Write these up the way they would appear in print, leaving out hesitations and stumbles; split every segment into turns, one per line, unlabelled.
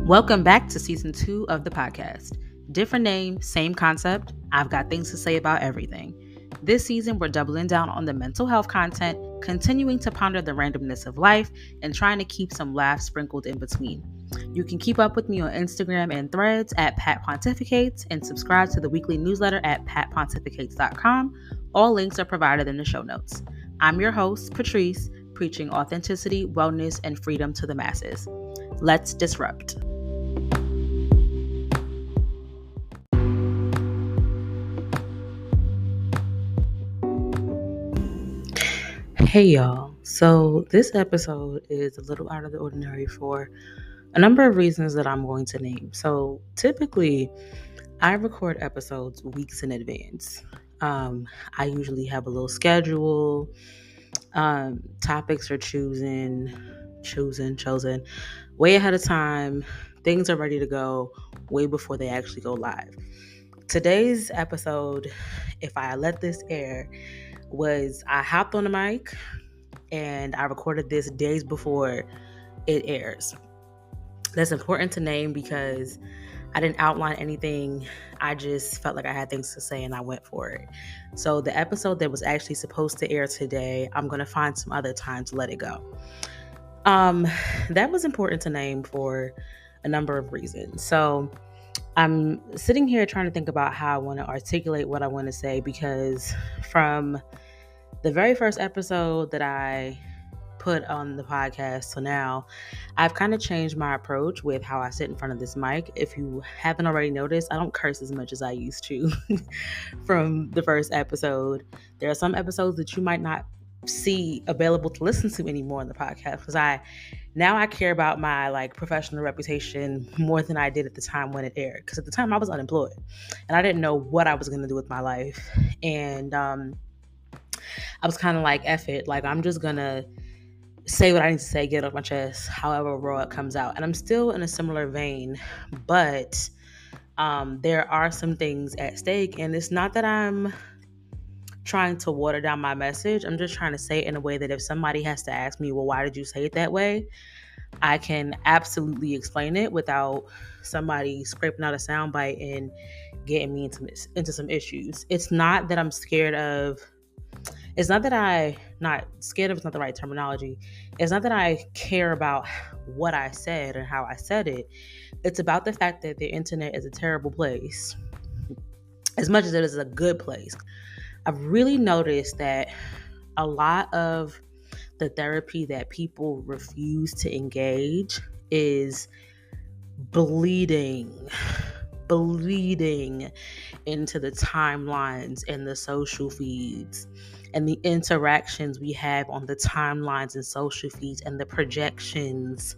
Welcome back to season 2 of the podcast. Different name, same concept. I've got things to say about everything. This season, we're doubling down on the mental health content, continuing to ponder the randomness of life, and trying to keep some laughs sprinkled in between. You can keep up with me on Instagram and Threads at Pat Pontificates and subscribe to the weekly newsletter at patpontificates.com. All links are provided in the show notes. I'm your host, Patrice, preaching authenticity, wellness, and freedom to the masses. Let's disrupt. Hey y'all. So this episode is a little out of the ordinary for a number of reasons that I'm going to name. So typically I record episodes weeks in advance. I usually have a little schedule. Topics are chosen way ahead of time. Things are ready to go way before they actually go live. Today's episode, if I let this air, was I hopped on the mic and I recorded this days before it airs. That's important to name because I didn't outline anything. I just felt like I had things to say and I went for it. So the episode that was actually supposed to air today, I'm going to find some other time to let it go. That was important to name for a number of reasons. So I'm sitting here trying to think about how I want to articulate what I want to say, because from the very first episode that I put on the podcast, so now I've kind of changed my approach with how I sit in front of this mic. If you haven't already noticed, I don't curse as much as I used to from the first episode. There are some episodes that you might not see available to listen to anymore in the podcast because I care about my professional reputation more than I did at the time when it aired, because at the time I was unemployed and I didn't know what I was going to do with my life. And I was kind of like, F it. I'm just going to say what I need to say, get it off my chest, however raw it comes out. And I'm still in a similar vein, but there are some things at stake. And it's not that I'm trying to water down my message. I'm just trying to say it in a way that if somebody has to ask me, well, why did you say it that way? I can absolutely explain it without somebody scraping out a soundbite and getting me into some issues. It's not that I'm scared of. It's not that not scared of, it's not the right terminology. It's not that I care about what I said and how I said it. It's about the fact that the internet is a terrible place, as much as it is a good place. I've really noticed that a lot of the therapy that people refuse to engage is bleeding into the timelines and the social feeds and the interactions we have on the timelines and social feeds and the projections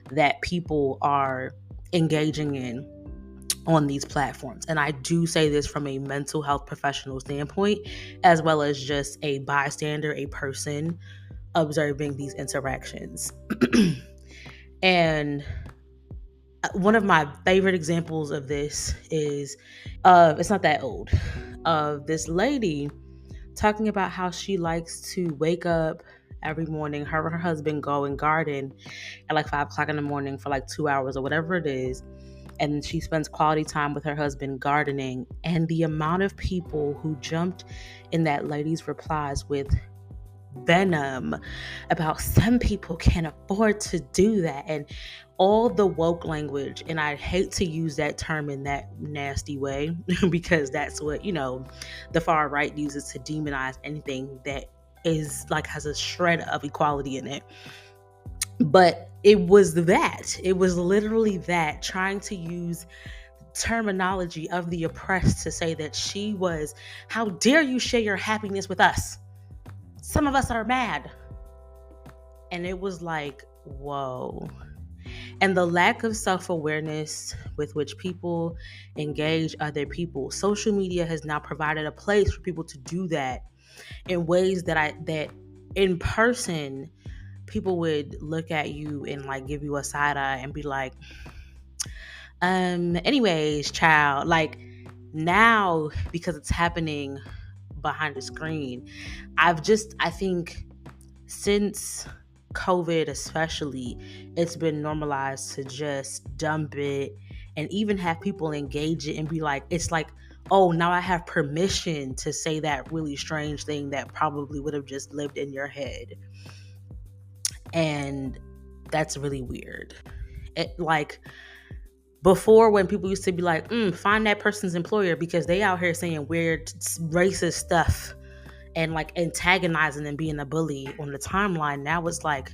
that people are engaging in on these platforms. And I do say this from a mental health professional standpoint, as well as just a bystander, a person observing these interactions. And one of my favorite examples of this is, it's not that old, of this lady talking about how she likes to wake up every morning, her and her husband go and garden at 5 o'clock in the morning for 2 hours or whatever it is. And she spends quality time with her husband gardening. And the amount of people who jumped in that lady's replies with venom about some people can't afford to do that, and all the woke language. And I hate to use that term in that nasty way because that's what, the far right uses to demonize anything that is has a shred of equality in it. But it was literally that, trying to use terminology of the oppressed to say that she was, how dare you share your happiness with us? Some of us are mad. And it was whoa. And the lack of self-awareness with which people engage other people. Social media has now provided a place for people to do that in ways that in person, people would look at you and give you a side eye and be like, anyways, child. Now, because it's happening behind the screen, I think since COVID especially, it's been normalized to just dump it and even have people engage it and be like, it's like, oh, now I have permission to say that really strange thing that probably would have just lived in your head. And that's really weird. It, like, before, when people used to be like, find that person's employer because they out here saying weird racist stuff and like antagonizing and being a bully on the timeline, now it's like,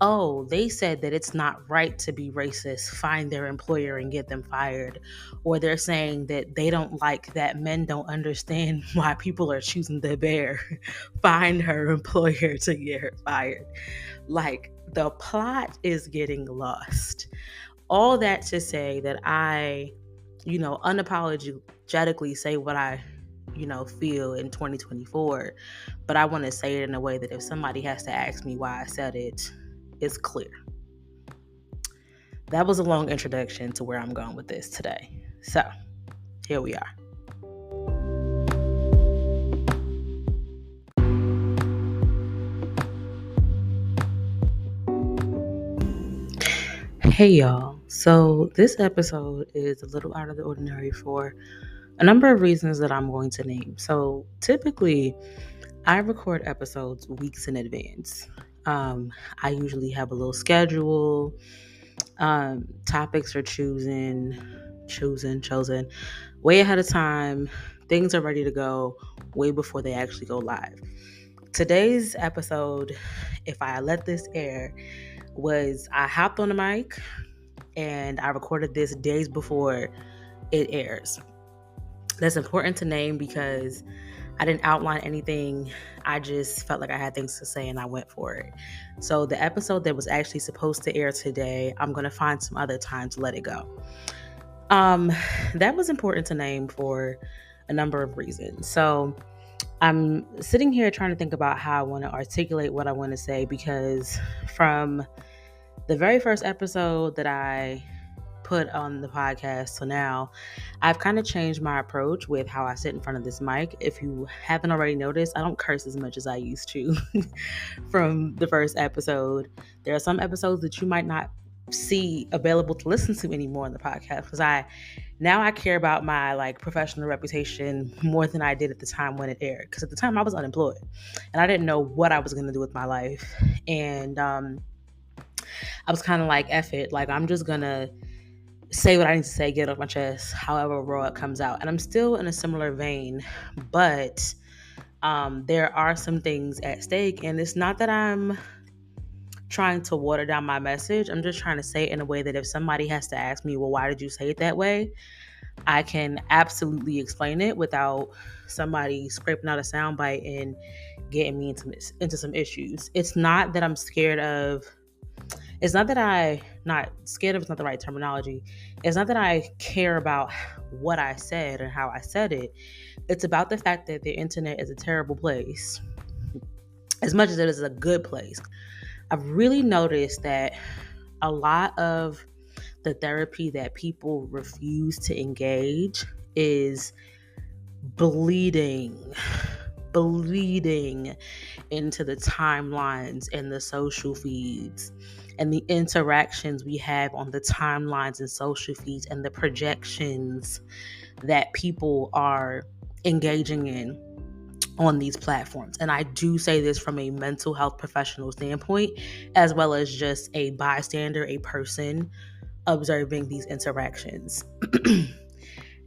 oh, they said that it's not right to be racist, find their employer and get them fired. Or they're saying that they don't like that men don't understand why people are choosing the bear, find her employer to get her fired. Like, the plot is getting lost. All that to say that I, unapologetically say what I, feel in 2024, but I want to say it in a way that if somebody has to ask me why I said it, it's clear. That was a long introduction to where I'm going with this today. So, here we are. Hey y'all. So this episode is a little out of the ordinary for a number of reasons that I'm going to name. So typically I record episodes weeks in advance. I usually have a little schedule. Topics are chosen way ahead of time. Things are ready to go way before they actually go live. Today's episode, if I let this air, was I hopped on the mic and I recorded this days before it airs. That's important to name because I didn't outline anything. I just felt like I had things to say and I went for it. So the episode that was actually supposed to air today, I'm going to find some other time to let it go. That was important to name for a number of reasons. So I'm sitting here trying to think about how I want to articulate what I want to say, because from the very first episode that I put on the podcast, so now I've kind of changed my approach with how I sit in front of this mic. If you haven't already noticed, I don't curse as much as I used to from the first episode. There are some episodes that you might not see available to listen to anymore on the podcast because I care about my professional reputation more than I did at the time when it aired, because at the time I was unemployed and I didn't know what I was going to do with my life. And I was kind of like, F it. Like, I'm just going to say what I need to say, get it off my chest, however raw it comes out. And I'm still in a similar vein, but there are some things at stake. And it's not that I'm trying to water down my message. I'm just trying to say it in a way that if somebody has to ask me, well, why did you say it that way? I can absolutely explain it without somebody scraping out a soundbite and getting me into some issues. It's not that I'm scared of. It's not that not scared of, it's not the right terminology. It's not that I care about what I said and how I said it. It's about the fact that the internet is a terrible place, as much as it is a good place. I've really noticed that a lot of the therapy that people refuse to engage is bleeding into the timelines and the social feeds and the interactions we have on the timelines and social feeds and the projections that people are engaging in on these platforms. And I do say this from a mental health professional standpoint, as well as just a bystander, a person observing these interactions.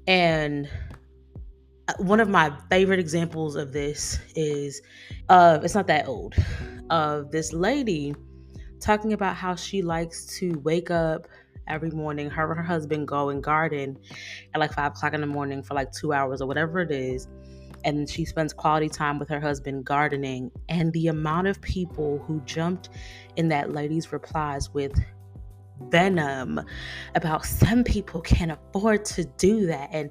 And one of my favorite examples of this is, it's not that old, of this lady talking about how she likes to wake up every morning, her and her husband go and garden at 5 o'clock in the morning for 2 hours or whatever it is. And she spends quality time with her husband gardening. And the amount of people who jumped in that lady's replies with venom about some people can't afford to do that, and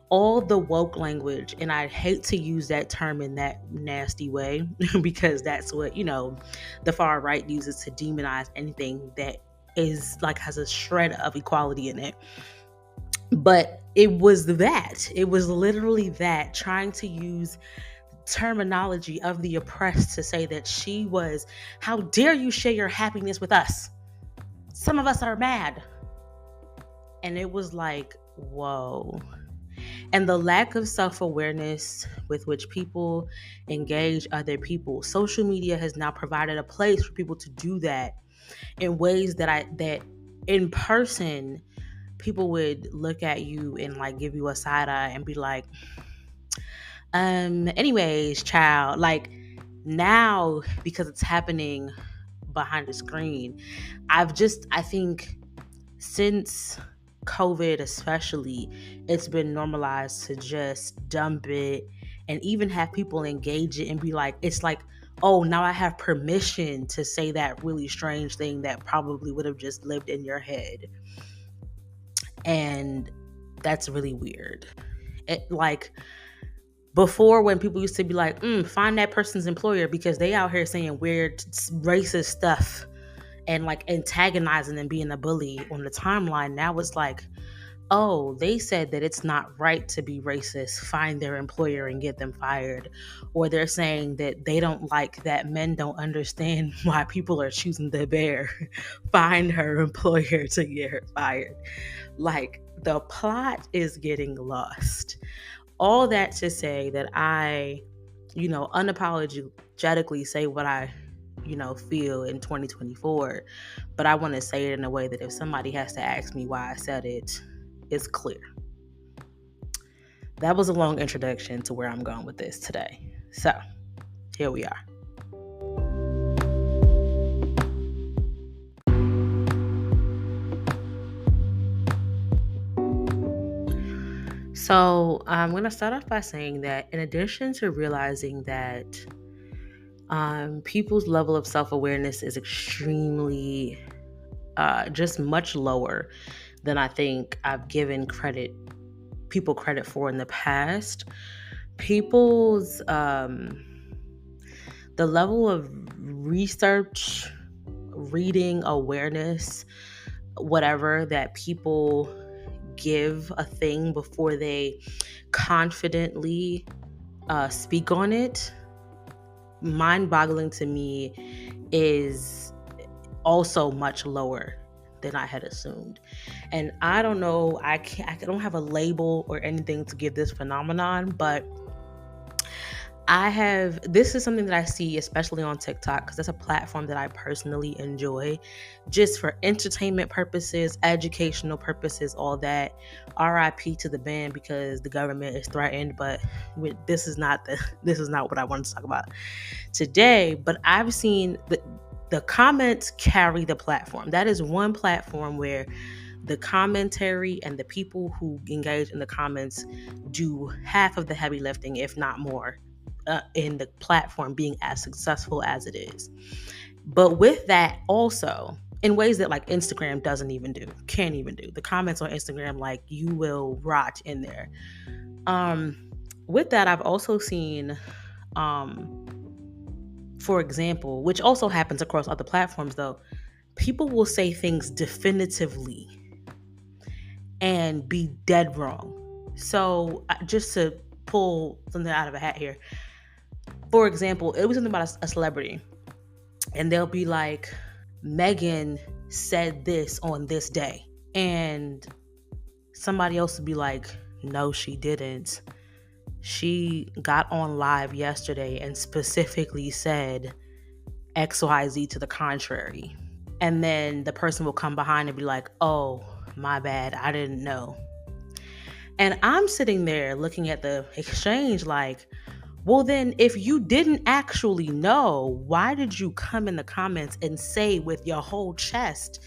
all the woke language. And I hate to use that term in that nasty way because that's what the far right uses to demonize anything that is has a shred of equality in it. But it was literally that, trying to use terminology of the oppressed to say that she was, how dare you share your happiness with us? Some of us are mad. And it was like, whoa. And the lack of self-awareness with which people engage other people. Social media has now provided a place for people to do that in ways that in person people would look at you and like give you a side eye and be like, anyways, child, like now because it's happening behind the screen, I think since COVID especially, it's been normalized to just dump it and even have people engage it and be like, it's like, oh, now I have permission to say that really strange thing that probably would have just lived in your head. And that's really weird. It, like, before, when people used to be like, find that person's employer because they out here saying weird racist stuff and like antagonizing and being a bully on the timeline, now it's like, oh, they said that it's not right to be racist, find their employer and get them fired. Or they're saying that they don't like that men don't understand why people are choosing the bear, find her employer to get her fired. Like, the plot is getting lost. All that to say that I, unapologetically say what I, feel in 2024. But I want to say it in a way that if somebody has to ask me why I said it, it's clear. That was a long introduction to where I'm going with this today. So, here we are. So, I'm going to start off by saying that in addition to realizing that people's level of self-awareness is extremely just much lower than I think I've given people credit for in the past. People's the level of research, reading, awareness, whatever that people give a thing before they confidently speak on it, mind-boggling to me, is also much lower than I had assumed. And I don't know, I don't have a label or anything to give this phenomenon, but this is something that I see especially on TikTok, because that's a platform that I personally enjoy just for entertainment purposes, educational purposes, all that. RIP to the band because the government is threatened, but this is not what I want to talk about today. But I've seen the comments carry the platform. That is one platform where the commentary and the people who engage in the comments do half of the heavy lifting, if not more, in the platform being as successful as it is. But with that also, in ways that like Instagram can't even do. The comments on Instagram, like, you will rot in there. With that, I've also seen, for example, which also happens across other platforms though, people will say things definitively and be dead wrong. So just to pull something out of a hat here, for example, it was something about a celebrity, and they'll be like, Megan said this on this day, and somebody else would be like, no, she didn't. She got on live yesterday and specifically said XYZ to the contrary. And then the person will come behind and be like, oh, my bad, I didn't know. And I'm sitting there looking at the exchange like, well, then if you didn't actually know, why did you come in the comments and say with your whole chest,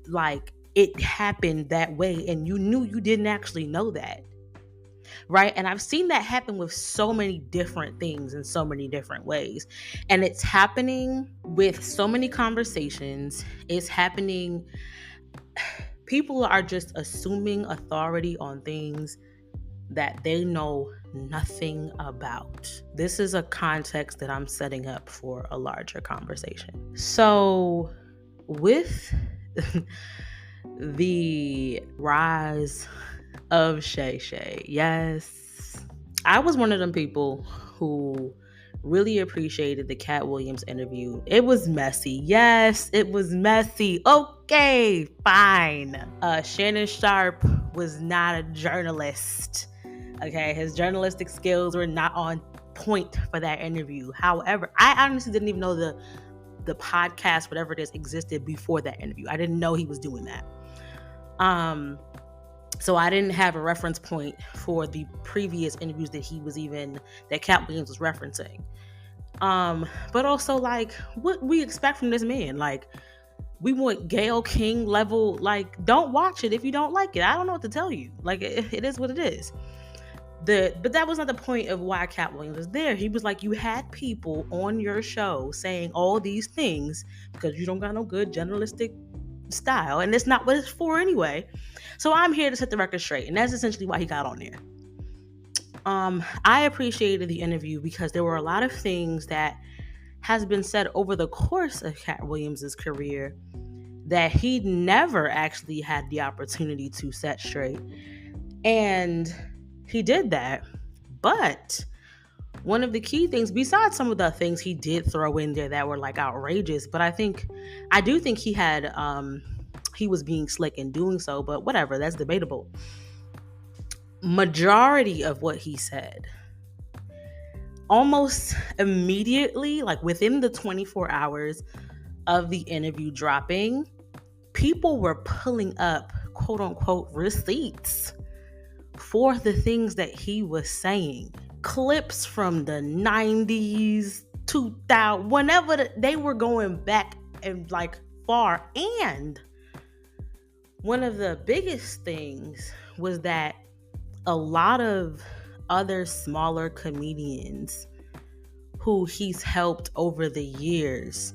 like, it happened that way and you knew you didn't actually know that? Right? And I've seen that happen with so many different things in so many different ways. And it's happening with so many conversations. It's happening. People are just assuming authority on things that they know nothing about. This is a context that I'm setting up for a larger conversation. So, with the rise of Shay Shay, yes, I was one of them people who Really appreciated the Cat Williams interview. It was messy. Yes, it was messy. Okay, fine. Shannon Sharp was not a journalist. Okay, his journalistic skills were not on point for that interview. However, I honestly didn't even know the podcast, whatever it is, existed before that interview. I didn't know he was doing that. So I didn't have a reference point for the previous interviews that Cat Williams was referencing. But also, like, what we expect from this man, like, we want Gayle King level, like, don't watch it if you don't like it. I don't know what to tell you. Like, it is what it is. But that was not the point of why Cat Williams was there. He was like, you had people on your show saying all these things because you don't got no good journalistic style, and it's not what it's for anyway. So I'm here to set the record straight, and that's essentially why he got on there. I appreciated the interview because there were a lot of things that has been said over the course of Cat Williams's career that he never actually had the opportunity to set straight. And he did that. But one of the key things, besides some of the things he did throw in there that were like outrageous, but I do think he was being slick in doing so, but whatever, that's debatable. Majority of what he said, almost immediately, like within the 24 hours of the interview dropping, people were pulling up quote unquote receipts for the things that he was saying. Clips from the 90s, 2000, whenever they were going back and like far. And one of the biggest things was that a lot of other smaller comedians who he's helped over the years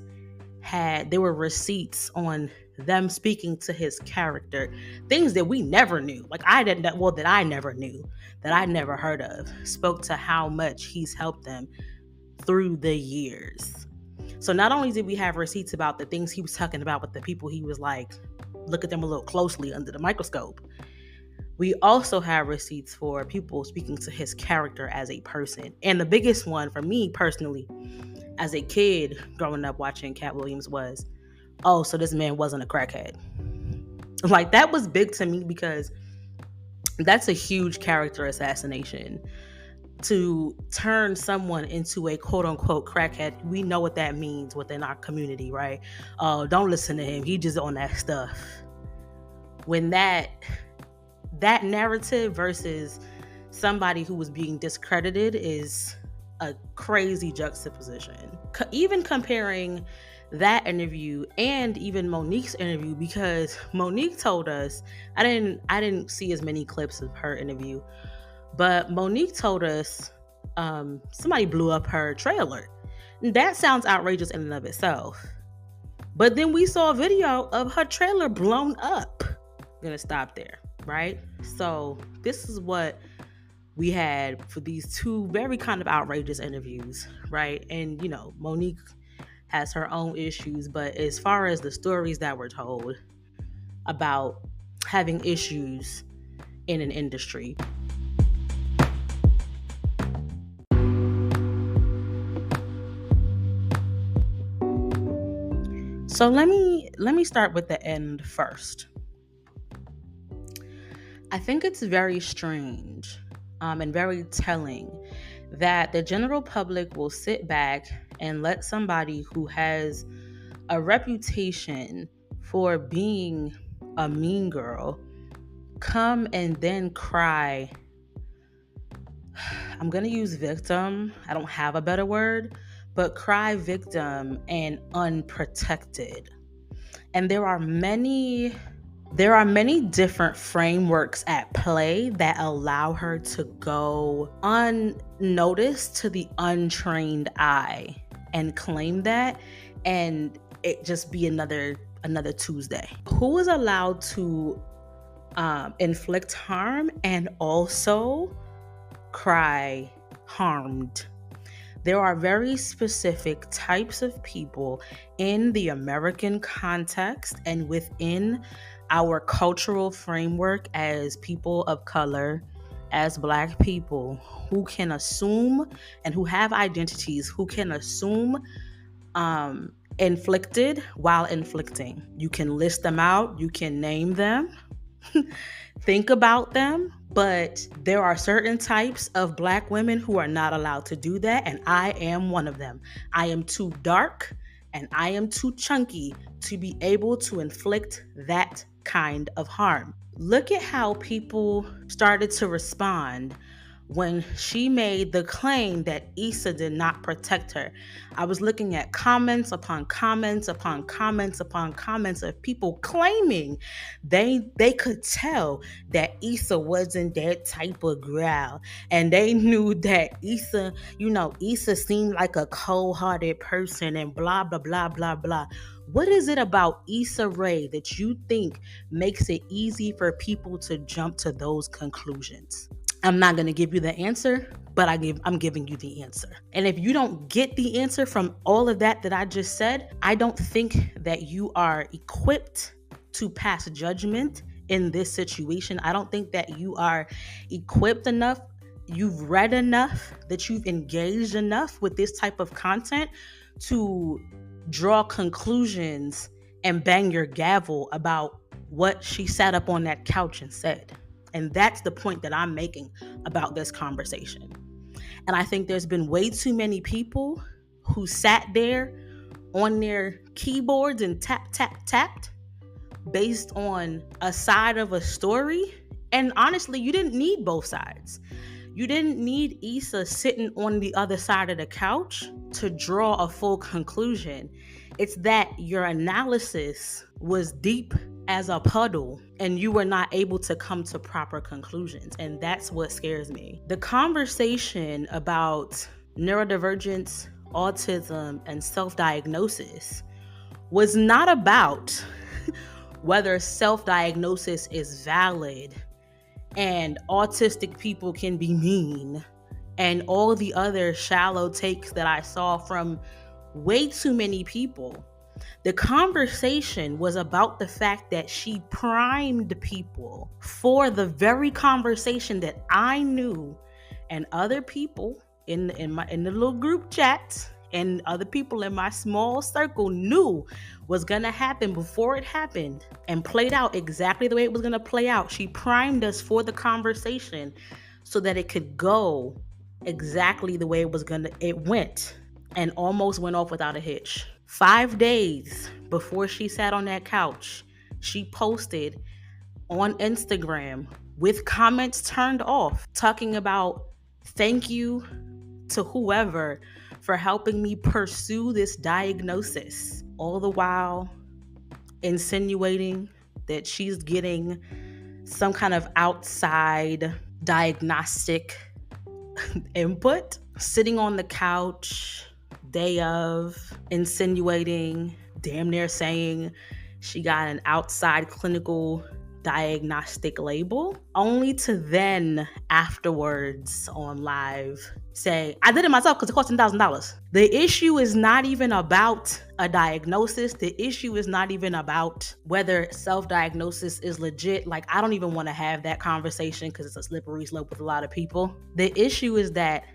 there were receipts on them speaking to his character, things that we never knew. Like that I never knew, that I never heard of, spoke to how much he's helped them through the years. So not only did we have receipts about the things he was talking about with the people he was like, look at them a little closely under the microscope, we also have receipts for people speaking to his character as a person. And the biggest one for me personally, as a kid growing up watching Cat Williams, was, oh, so this man wasn't a crackhead. Like, that was big to me because that's a huge character assassination. To turn someone into a quote unquote crackhead, we know what that means within our community, right? Oh, don't listen to him, he just on that stuff. When that narrative versus somebody who was being discredited is a crazy juxtaposition. Even comparing that interview and even Monique's interview, because Monique told us, I didn't see as many clips of her interview, but Monique told us somebody blew up her trailer. And that sounds outrageous in and of itself. But then we saw a video of her trailer blown up. I'm gonna stop there, right? So this is what we had for these two very kind of outrageous interviews, right? And, you know, Monique has her own issues, but as far as the stories that were told about having issues in an industry. So let me start with the end first. I think it's very strange and very telling that the general public will sit back and let somebody who has a reputation for being a mean girl come and then cry. I'm going to use victim. I don't have a better word, but cry victim and unprotected. And there are many different frameworks at play that allow her to go unnoticed to the untrained eye and claim that, and it just be another Tuesday. Who is allowed to inflict harm and also cry harmed? There are very specific types of people in the American context and within our cultural framework as people of color, as Black people who can assume and who have identities who can assume inflicted while inflicting. You can list them out, you can name them, think about them, but there are certain types of Black women who are not allowed to do that, and I am one of them. I am too dark and I am too chunky to be able to inflict that kind of harm. Look at how people started to respond when she made the claim that Issa did not protect her. I was looking at comments upon comments upon comments upon comments of people claiming they could tell that Issa wasn't that type of girl, and they knew that Issa, Issa seemed like a cold-hearted person and blah blah blah blah blah. What is it about Issa Rae that you think makes it easy for people to jump to those conclusions? I'm not going to give you the answer, but I'm giving you the answer. And if you don't get the answer from all of that I just said, I don't think that you are equipped to pass judgment in this situation. I don't think that you are equipped enough, you've read enough, that you've engaged enough with this type of content to draw conclusions and bang your gavel about what she sat up on that couch and said. And that's the point that I'm making about this conversation. And I think there's been way too many people who sat there on their keyboards and tapped based on a side of a story. And honestly, you didn't need both sides. You didn't need Issa sitting on the other side of the couch to draw a full conclusion. It's that your analysis was deep as a puddle and you were not able to come to proper conclusions. And that's what scares me. The conversation about neurodivergence, autism, and self-diagnosis was not about whether self-diagnosis is valid and autistic people can be mean and all the other shallow takes that I saw from way too many people. The conversation was about the fact that she primed people for the very conversation that I knew and other people in the little group chats and other people in my small circle knew was gonna happen before it happened and played out exactly the way it was gonna play out. She primed us for the conversation so that it could go exactly the way it went, and almost went off without a hitch. 5 days before she sat on that couch, she posted on Instagram with comments turned off, talking about thank you to whoever for helping me pursue this diagnosis, all the while insinuating that she's getting some kind of outside diagnostic input. Sitting on the couch, day of, insinuating, damn near saying she got an outside clinical diagnostic label, only to then afterwards on live say, I did it myself because it cost $10,000. The issue is not even about a diagnosis. The issue is not even about whether self-diagnosis is legit. Like, I don't even want to have that conversation because it's a slippery slope with a lot of people. The issue is that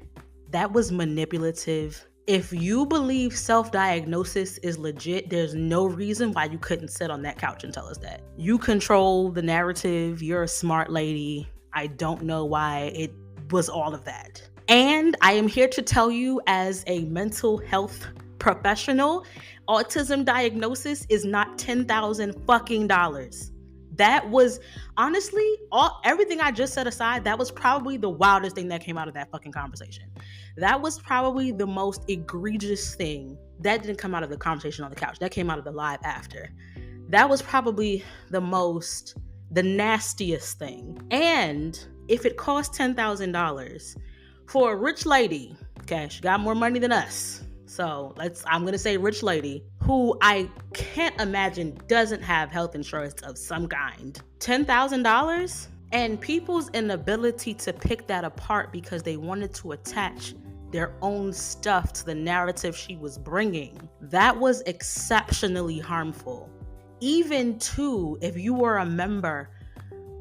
was manipulative. If you believe self-diagnosis is legit, there's no reason why you couldn't sit on that couch and tell us that. You control the narrative. You're a smart lady. I don't know why it was all of that. And I am here to tell you, as a mental health professional, autism diagnosis is not $10,000 fucking dollars. That was, honestly, everything I just set aside, that was probably the wildest thing that came out of that fucking conversation. That was probably the most egregious thing. That didn't come out of the conversation on the couch. That came out of the live after. That was probably the nastiest thing. And if it cost $10,000 for a rich lady, okay, she got more money than us. So I'm going to say rich lady, who I can't imagine doesn't have health insurance of some kind. $10,000? And people's inability to pick that apart because they wanted to attach their own stuff to the narrative she was bringing. That was exceptionally harmful. Even too, if you were a member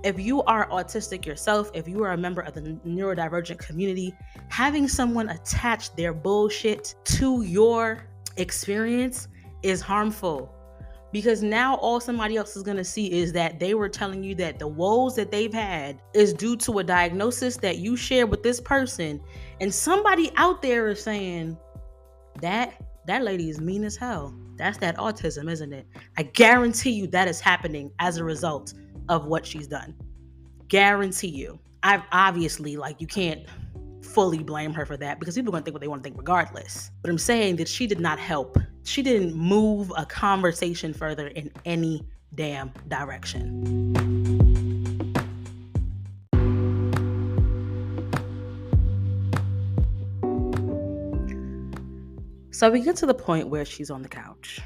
If you are autistic yourself, if you are a member of the neurodivergent community, having someone attach their bullshit to your experience is harmful. Because now all somebody else is going to see is that they were telling you that the woes that they've had is due to a diagnosis that you share with this person. And somebody out there is saying, that lady is mean as hell. That's that autism, isn't it? I guarantee you that is happening as a result of what she's done. Guarantee you. I've obviously, you can't fully blame her for that because people are going to think what they want to think regardless. But I'm saying that she did not help. She didn't move a conversation further in any damn direction. So we get to the point where she's on the couch.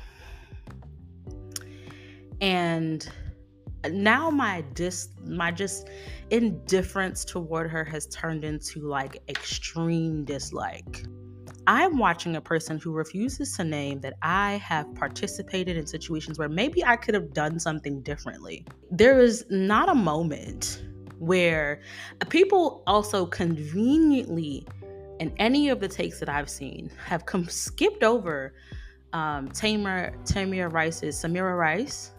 And now my just indifference toward her has turned into extreme dislike. I'm watching a person who refuses to name that I have participated in situations where maybe I could have done something differently. There is not a moment where people also conveniently, in any of the takes that I've seen, have skipped over Samira Rice,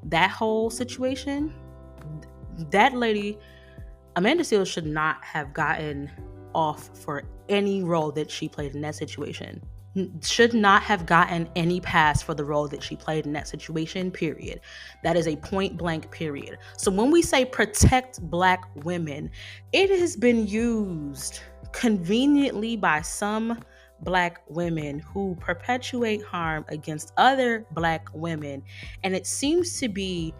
that whole situation. That lady, Amanda Seales, should not have gotten off for any role that she played in that situation. Should not have gotten any pass for the role that she played in that situation, period. That is a point blank period. So when we say protect Black women, it has been used conveniently by some Black women who perpetuate harm against other Black women. And it seems to be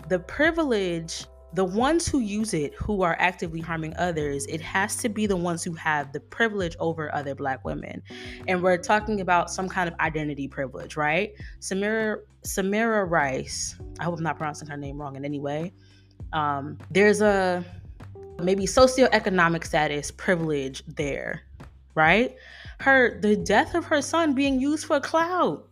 the privilege, the ones who use it, who are actively harming others, it has to be the ones who have the privilege over other Black women. And we're talking about some kind of identity privilege, right? Samira Rice, I hope I'm not pronouncing her name wrong in any way. There's a maybe socioeconomic status privilege there, right? The death of her son being used for clout.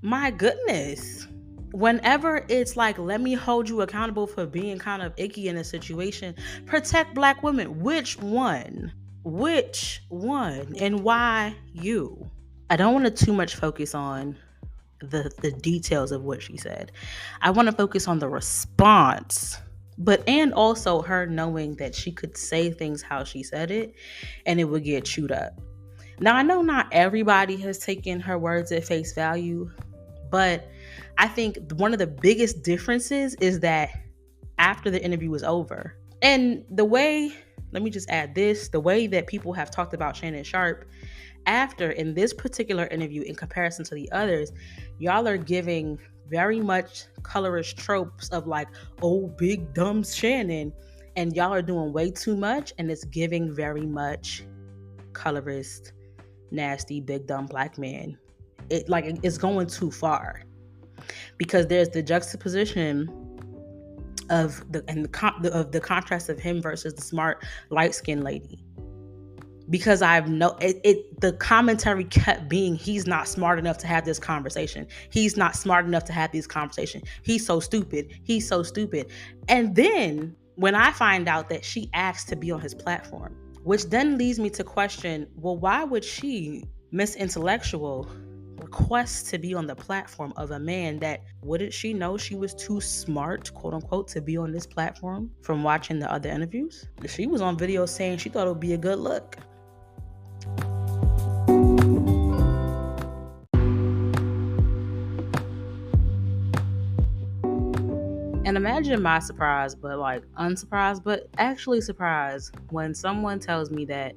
My goodness. Whenever it's let me hold you accountable for being kind of icky in a situation, protect Black women. Which one? And why you? I don't want to too much focus on the details of what she said. I want to focus on the response, and also her knowing that she could say things how she said it and it would get chewed up. Now, I know not everybody has taken her words at face value, but I think one of the biggest differences is that after the interview was over, and let me just add this, the way that people have talked about Shannon Sharpe after in this particular interview in comparison to the others, y'all are giving very much colorist tropes of oh, big dumb Shannon, and y'all are doing way too much, and it's giving very much colorist, nasty, big dumb Black man. It's going too far, because there's the juxtaposition of the contrast of him versus the smart light-skinned lady. Because the commentary kept being, he's not smart enough to have this conversation. He's not smart enough to have these conversations. He's so stupid. And then when I find out that she asked to be on his platform, which then leads me to question, well, why would she, Miss Intellectual, request to be on the platform of a man that, wouldn't she know she was too smart, quote unquote, to be on this platform from watching the other interviews? She was on video saying she thought it would be a good look. And imagine my surprise, but unsurprised, but actually surprised when someone tells me that,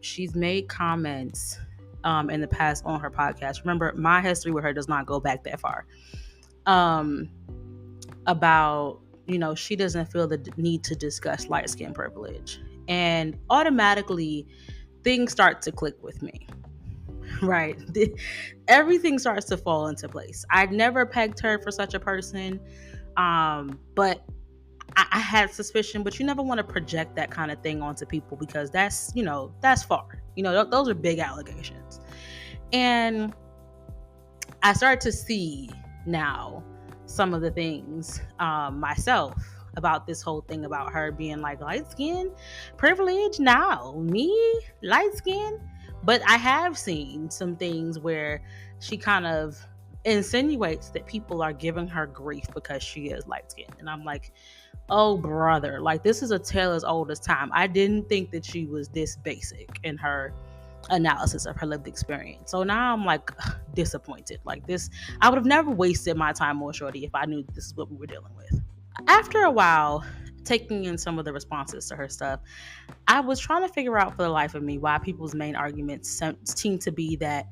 she's made comments in the past on her podcast. Remember, my history with her does not go back that far. About, she doesn't feel the need to discuss light skin privilege. And automatically things start to click with me. Right? Everything starts to fall into place. I'd never pegged her for such a person. But I had suspicion, but you never want to project that kind of thing onto people because that's far. Those are big allegations. And I start to see now some of the things myself about this whole thing about her being like light skin privilege. Now, me, light skin. But I have seen some things where she kind of insinuates that people are giving her grief because she is light skinned. And I'm like, oh, brother, like this is a tale as old as time. I didn't think that she was this basic in her analysis of her lived experience. So now I'm like disappointed. Like this, I would have never wasted my time on Shorty if I knew this is what we were dealing with. After a while, taking in some of the responses to her stuff, I was trying to figure out for the life of me why people's main arguments seem to be that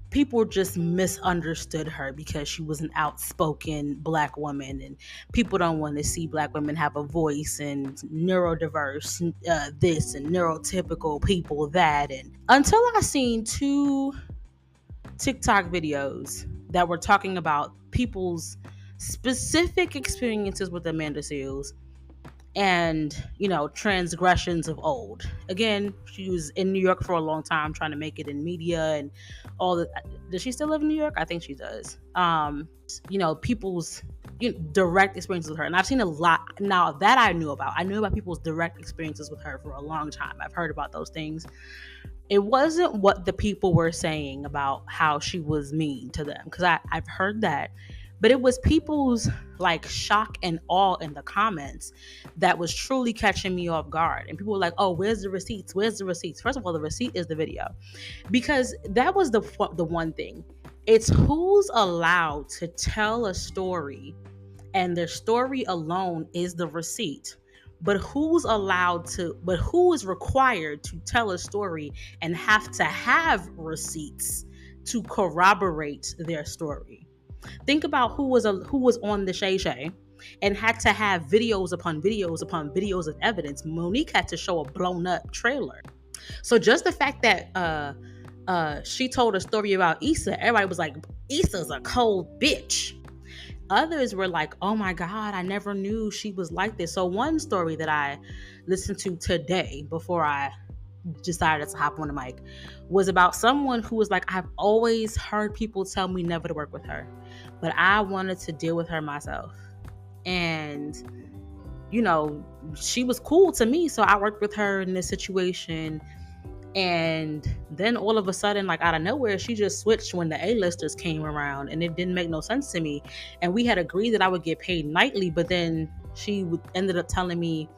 people just misunderstood her because she was an outspoken Black woman, and people don't want to see Black women have a voice, and neurodiverse this and neurotypical people that. And until I seen 2 TikTok videos that were talking about people's specific experiences with Amanda Seales and, transgressions of old. Again, she was in New York for a long time trying to make it in media and all the. Does she still live in New York? I think she does. People's direct experiences with her, and I've seen a lot now that I knew about. I knew about people's direct experiences with her for a long time. I've heard about those things. It wasn't what the people were saying about how she was mean to them, because I've heard that, but it was people's like shock and awe in the comments that was truly catching me off guard. And people were like, oh, where's the receipts? Where's the receipts? First of all, the receipt is the video, because that was the one thing. It's who's allowed to tell a story, and their story alone is the receipt. But who is required to tell a story and have to have receipts to corroborate their story? Think about who was on the Shay Shay and had to have videos upon videos upon videos of evidence. Monique had to show a blown up trailer. So just the fact that she told a story about Issa, everybody was like, Issa's a cold bitch. Others were like, oh my God, I never knew she was like this. So one story that I listened to today before I decided to hop on the mic was about someone who was like, I've always heard people tell me never to work with her, but I wanted to deal with her myself. And, she was cool to me. So I worked with her in this situation. And then all of a sudden, like out of nowhere, she just switched when the A-listers came around, and it didn't make no sense to me. And we had agreed that I would get paid nightly, but then she ended up telling me,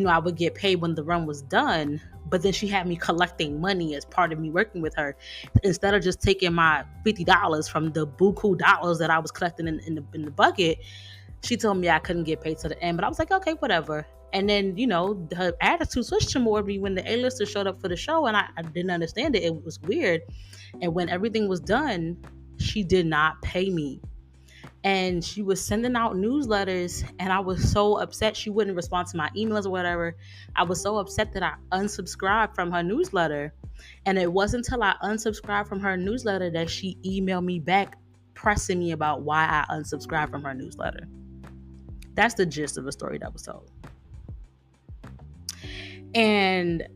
I would get paid when the run was done. But then she had me collecting money as part of me working with her, instead of just taking my $50 from the buku dollars that I was collecting in the bucket. She told me I couldn't get paid to the end, but I was like, okay, whatever. And then, her attitude switched toward me when the A-lister showed up for the show, and I didn't understand it. It was weird. And when everything was done, she did not pay me. And she was sending out newsletters, and I was so upset. She wouldn't respond to my emails or whatever. I was so upset that I unsubscribed from her newsletter. And it wasn't until I unsubscribed from her newsletter that she emailed me back pressing me about why I unsubscribed from her newsletter. That's the gist of the story that was told. And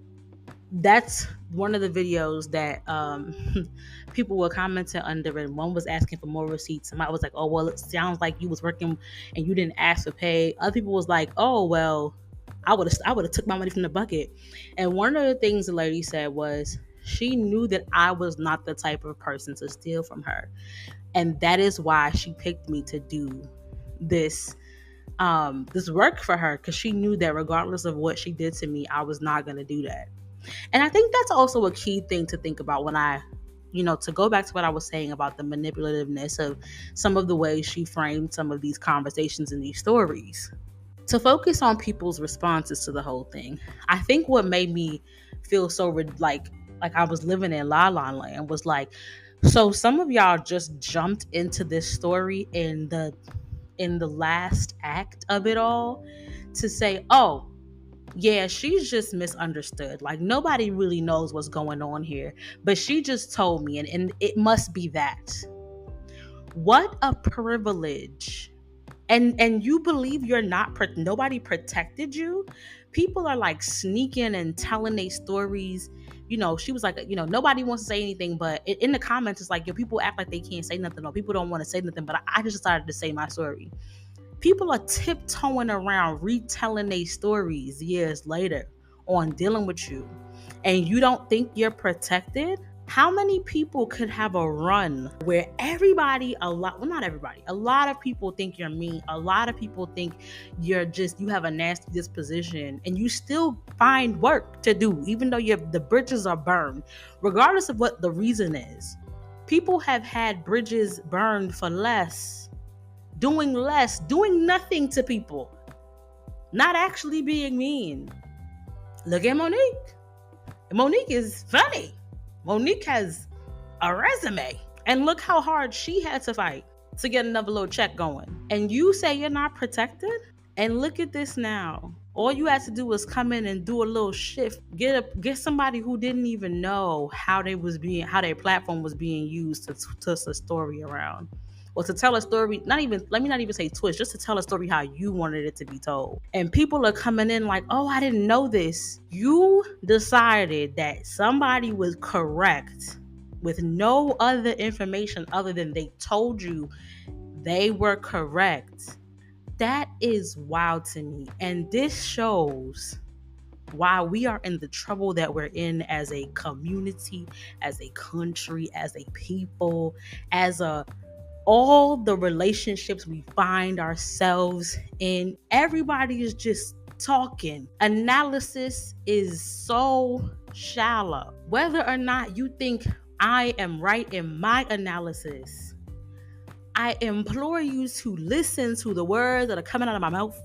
that's one of the videos that people were commenting under, and one was asking for more receipts. Somebody was like, oh, well, it sounds like you was working and you didn't ask for pay. Other people was like, oh, well, I would have took my money from the bucket. And one of the things the lady said was she knew that I was not the type of person to steal from her. And that is why she picked me to do this work for her, because she knew that regardless of what she did to me, I was not going to do that. And I think that's also a key thing to think about when I, to go back to what I was saying about the manipulativeness of some of the ways she framed some of these conversations and these stories. To focus on people's responses to the whole thing, I think what made me feel so like I was living in La La Land was like, so some of y'all just jumped into this story in the last act of it all to say, oh, yeah, she's just misunderstood. Like nobody really knows what's going on here, but she just told me, and it must be that. What a privilege. And you believe nobody protected you? People are like sneaking and telling their stories she was like, nobody wants to say anything, but in the comments, it's like, people act like they can't say nothing, or people don't want to say nothing, but I just decided to say my story. People are tiptoeing around retelling their stories years later on dealing with you, and you don't think you're protected. How many people could have a run where not everybody, a lot of people think you're mean, a lot of people think you have a nasty disposition, and you still find work to do, even though the bridges are burned, regardless of what the reason is. People have had bridges burned for less, doing nothing to people, not actually being mean. Look at Monique. Monique is funny. Monique has a resume. And look how hard she had to fight to get another little check going. And you say you're not protected? And look at this now. All you had to do was come in and do a little shift. Get somebody who didn't even know how their platform was being used to twist a story around. Or to tell a story, let me not even say twist, just to tell a story how you wanted it to be told. And people are coming in like, oh, I didn't know this. You decided that somebody was correct with no other information other than they told you they were correct. That is wild to me. And this shows why we are in the trouble that we're in as a community, as a country, as a people, all the relationships we find ourselves in. Everybody is just talking. Analysis is so shallow. Whether or not you think I am right in my analysis, I implore you to listen to the words that are coming out of my mouth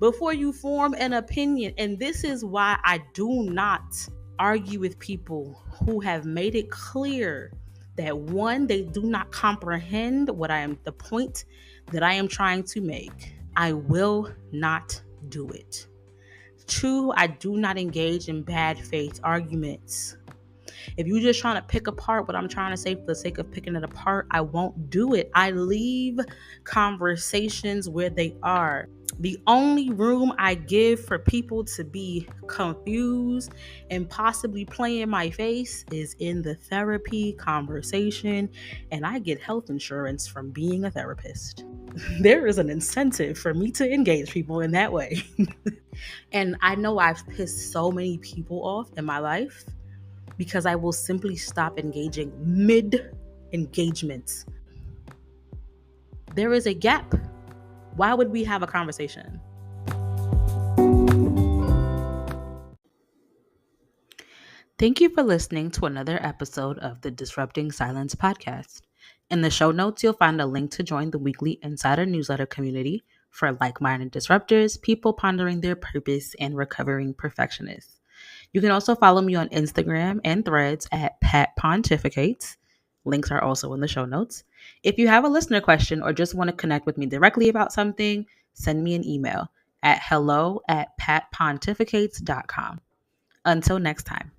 before you form an opinion. And this is why I do not argue with people who have made it clear that, one, they do not comprehend the point that I am trying to make. I will not do it. Two, I do not engage in bad faith arguments. If you're just trying to pick apart what I'm trying to say for the sake of picking it apart, I won't do it. I leave conversations where they are. The only room I give for people to be confused and possibly play in my face is in the therapy conversation, and I get health insurance from being a therapist. There is an incentive for me to engage people in that way. And I know I've pissed so many people off in my life because I will simply stop engaging mid-engagement. There is a gap. Why would we have a conversation? Thank you for listening to another episode of the Disrupting Silence podcast. In the show notes, you'll find a link to join the weekly Insider newsletter community for like-minded disruptors, people pondering their purpose, and recovering perfectionists. You can also follow me on Instagram and Threads at Pat Pontificates. Links are also in the show notes. If you have a listener question or just want to connect with me directly about something, send me an email at hello@patpontificates.com. Until next time.